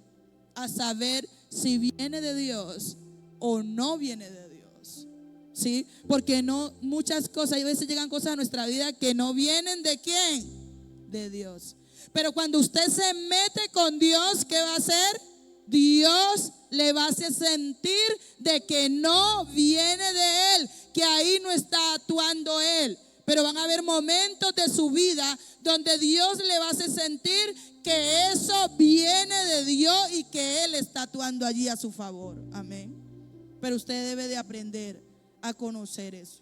a saber si viene de Dios o no viene de Dios. ¿Sí? Porque no, muchas cosas, y a veces llegan cosas a nuestra vida que no vienen de ¿quién? De Dios. Pero cuando usted se mete con Dios, ¿qué va a hacer? Dios le va a hacer sentir de que no viene de Él, que ahí no está actuando Él. Pero van a haber momentos de su vida donde Dios le va a hacer sentir que eso viene de Dios y que Él está actuando allí a su favor. Amén. Pero usted debe de aprender a conocer eso,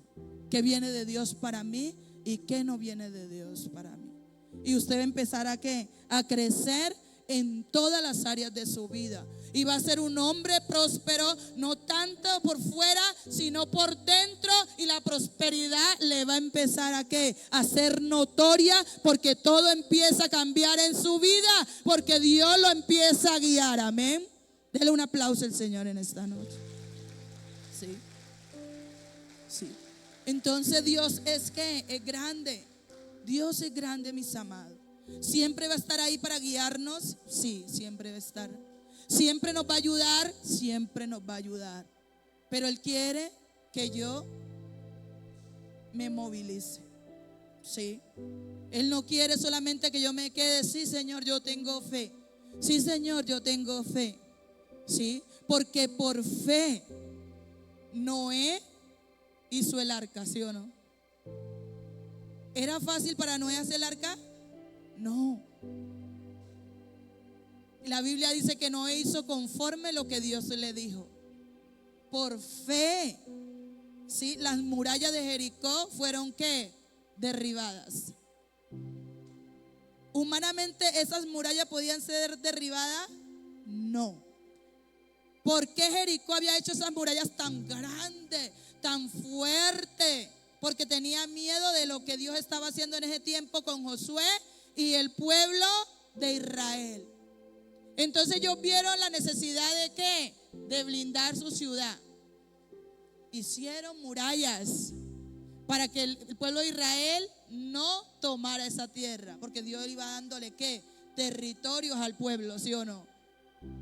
que viene de Dios para mí y que no viene de Dios para mí. Y usted va a empezar a ¿qué? A crecer en todas las áreas de su vida. Y va a ser un hombre próspero, no tanto por fuera, sino por dentro. Y la prosperidad le va a empezar a ¿qué? A ser notoria, porque todo empieza a cambiar en su vida, porque Dios lo empieza a guiar. Amén. Dele un aplauso al Señor en esta noche. Sí. Sí. Entonces Dios es grande. Dios es grande, mis amados. ¿Siempre va a estar ahí para guiarnos? Sí, siempre va a estar. ¿Siempre nos va a ayudar? Siempre nos va a ayudar. Pero Él quiere que yo me movilice. Sí. Él no quiere solamente que yo me quede. Sí, Señor, yo tengo fe. Sí, Señor, yo tengo fe. Sí. Porque por fe Noé hizo el arca, ¿sí o no? ¿Era fácil para Noé hacer el arca? No. La Biblia dice que Noé hizo conforme lo que Dios le dijo. Por fe. ¿Sí? Las murallas de Jericó fueron ¿qué? Derribadas. ¿Humanamente esas murallas podían ser derribadas? No. ¿Por qué Jericó había hecho esas murallas tan grandes, tan fuertes? Porque tenía miedo de lo que Dios estaba haciendo en ese tiempo con Josué y el pueblo de Israel. Entonces ellos vieron la necesidad de ¿qué? De blindar su ciudad. Hicieron murallas para que el pueblo de Israel no tomara esa tierra, porque Dios iba dándole ¿qué? Territorios al pueblo, ¿sí o no?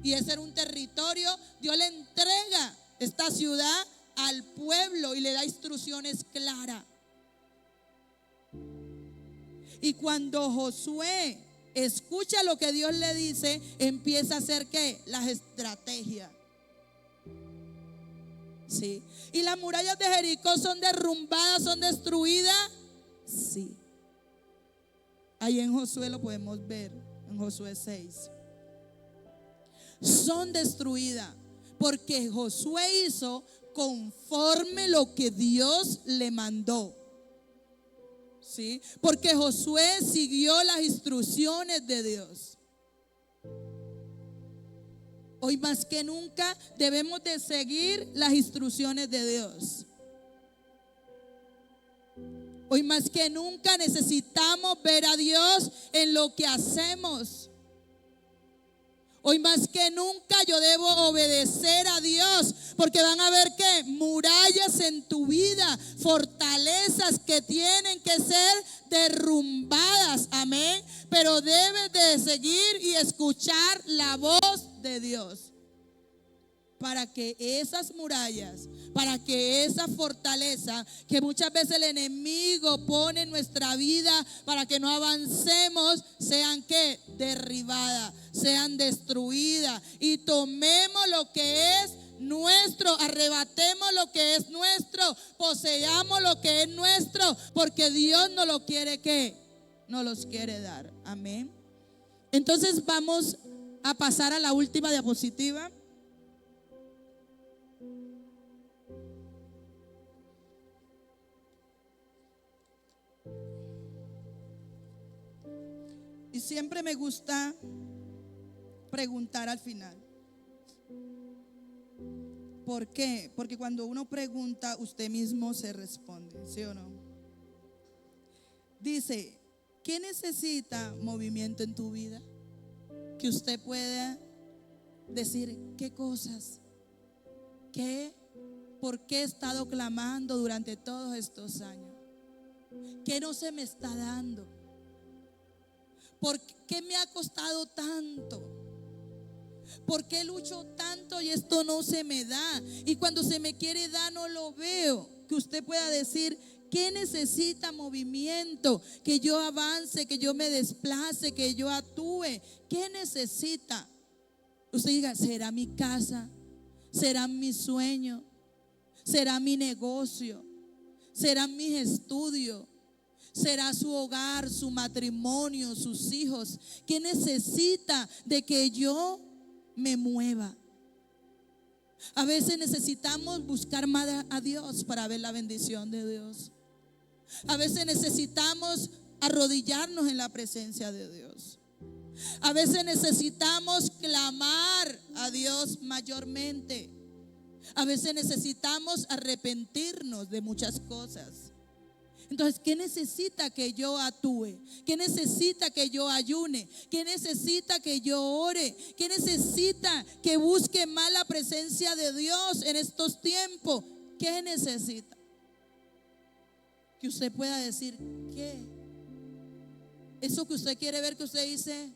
Y ese era un territorio. Dios le entrega esta ciudad al pueblo y le da instrucciones claras. Y cuando Josué escucha lo que Dios le dice, empieza a hacer ¿qué? Las estrategias. Sí. ¿Y las murallas de Jericó son derrumbadas, son destruidas? Sí. Ahí en Josué lo podemos ver, en Josué 6. Son destruidas porque Josué hizo conforme lo que Dios le mandó. ¿Sí? Porque Josué siguió las instrucciones de Dios. Hoy más que nunca debemos de seguir las instrucciones de Dios. Hoy más que nunca necesitamos ver a Dios en lo que hacemos. Hoy más que nunca yo debo obedecer a Dios, porque van a ver que murallas en tu vida, fortalezas que tienen que ser derrumbadas, amén. Pero debes de seguir y escuchar la voz de Dios, para que esas murallas, para que esa fortaleza que muchas veces el enemigo pone en nuestra vida para que no avancemos, sean ¿qué? Derribadas, sean destruidas, y tomemos lo que es nuestro, arrebatemos lo que es nuestro, poseamos lo que es nuestro, porque Dios no lo quiere ¿qué? Nos los quiere dar. Amén. Entonces vamos a pasar a la última diapositiva. Y siempre me gusta preguntar al final. ¿Por qué? Porque cuando uno pregunta, usted mismo se responde, ¿sí o no? Dice, ¿qué necesita movimiento en tu vida? Que usted pueda decir, ¿qué cosas? ¿Qué? ¿Por qué he estado clamando durante todos estos años? ¿Qué no se me está dando? ¿Por qué me ha costado tanto? ¿Por qué lucho tanto y esto no se me da? Y cuando se me quiere dar no lo veo. Que usted pueda decir, ¿qué necesita movimiento? Que yo avance, que yo me desplace, que yo actúe. ¿Qué necesita? Usted diga, ¿será mi casa? ¿Será mi sueño? ¿Será mi negocio? ¿Serán mis estudios? ¿Será su hogar, su matrimonio, sus hijos? ¿Qué necesita de que yo me mueva? A veces necesitamos buscar más a Dios para ver la bendición de Dios. A veces necesitamos arrodillarnos en la presencia de Dios. A veces necesitamos clamar a Dios mayormente. A veces necesitamos arrepentirnos de muchas cosas. Entonces, ¿qué necesita que yo actúe? ¿Qué necesita que yo ayune? ¿Qué necesita que yo ore? ¿Qué necesita que busque más la presencia de Dios en estos tiempos? ¿Qué necesita? Que usted pueda decir, ¿qué? Eso que usted quiere ver, que usted dice,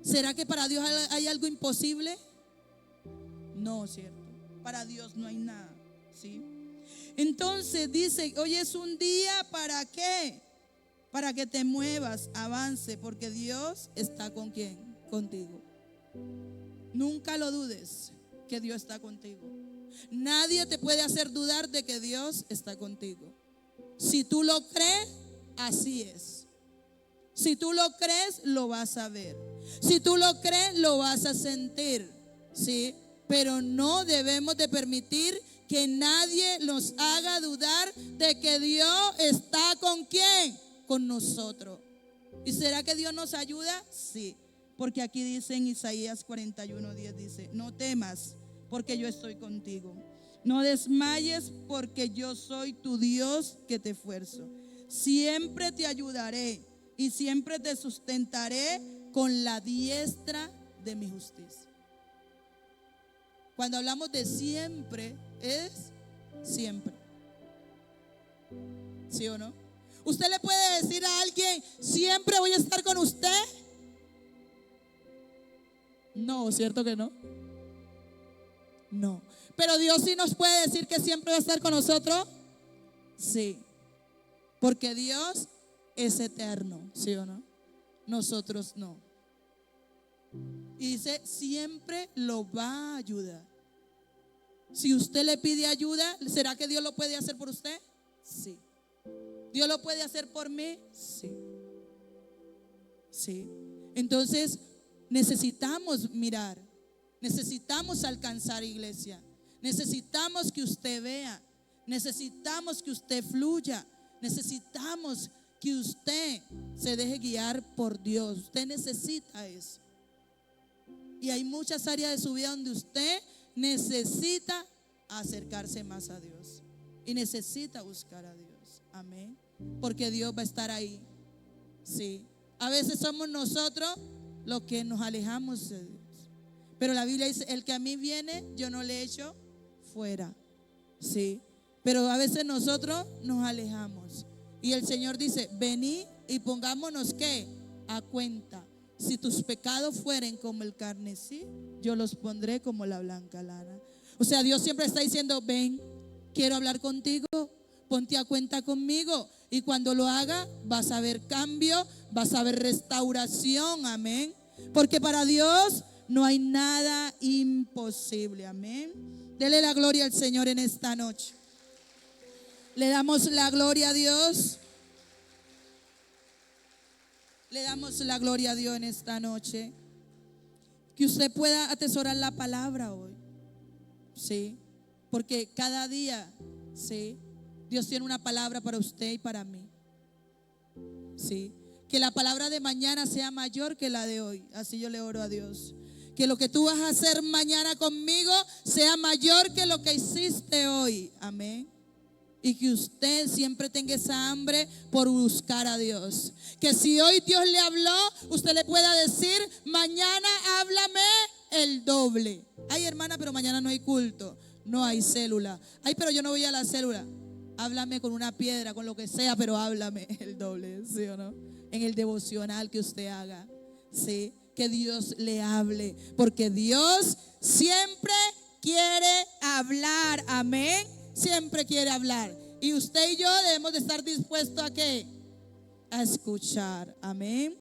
¿será que para Dios hay algo imposible? No, ¿cierto? Para Dios no hay nada, ¿sí? Entonces dice, hoy es un día, ¿para qué? Para que te muevas, avance, porque Dios está con quién, contigo. Nunca lo dudes que Dios está contigo. Nadie te puede hacer dudar de que Dios está contigo. Si tú lo crees, así es. Si tú lo crees, lo vas a ver. Si tú lo crees, lo vas a sentir, ¿sí? Pero no debemos de permitir que nadie nos haga dudar de que Dios está con quién, con nosotros. ¿Y será que Dios nos ayuda? Sí, porque aquí dice en Isaías 41:10, dice, no temas porque yo estoy contigo. No desmayes porque yo soy tu Dios que te esfuerzo. Siempre te ayudaré y siempre te sustentaré con la diestra de mi justicia. Cuando hablamos de siempre, es siempre. ¿Sí o no? ¿Usted le puede decir a alguien, siempre voy a estar con usted? No, ¿cierto que no? No. Pero Dios sí nos puede decir que siempre va a estar con nosotros. Sí. Porque Dios es eterno, ¿sí o no? Nosotros no. Y dice, siempre lo va a ayudar. Si usted le pide ayuda, ¿será que Dios lo puede hacer por usted? Sí. ¿Dios lo puede hacer por mí? Sí. Sí. Entonces, necesitamos mirar. Necesitamos alcanzar, iglesia. Necesitamos que usted vea. Necesitamos que usted fluya. Necesitamos que usted se deje guiar por Dios. Usted necesita eso. Y hay muchas áreas de su vida donde usted necesita acercarse más a Dios. Y necesita buscar a Dios. Amén. Porque Dios va a estar ahí. Sí. A veces somos nosotros los que nos alejamos de Dios. Pero la Biblia dice, el que a mí viene, yo no le echo fuera. Sí. Pero a veces nosotros nos alejamos. Y el Señor dice, vení y pongámonos ¿qué? A cuenta. Si tus pecados fueren como el carmesí, yo los pondré como la blanca lana. O sea, Dios siempre está diciendo, ven, quiero hablar contigo, ponte a cuenta conmigo. Y cuando lo haga, vas a ver cambio, vas a ver restauración, amén. Porque para Dios no hay nada imposible, amén. Dele la gloria al Señor en esta noche. Le damos la gloria a Dios. Le damos la gloria a Dios en esta noche. Que usted pueda atesorar la palabra hoy. Sí. Porque cada día, sí, Dios tiene una palabra para usted y para mí. Sí. Que la palabra de mañana sea mayor que la de hoy. Así yo le oro a Dios. Que lo que tú vas a hacer mañana conmigo sea mayor que lo que hiciste hoy. Amén. Y que usted siempre tenga esa hambre por buscar a Dios. Que si hoy Dios le habló, usted le pueda decir, mañana háblame el doble. Ay, hermana, pero mañana no hay culto, no hay célula. Ay, pero yo no voy a la célula. Háblame con una piedra, con lo que sea, pero háblame el doble, ¿sí o no? En el devocional que usted haga, ¿sí? Que Dios le hable, porque Dios siempre quiere hablar, amén. Siempre quiere hablar. Y usted y yo debemos de estar dispuestos a ¿qué? A escuchar. Amén.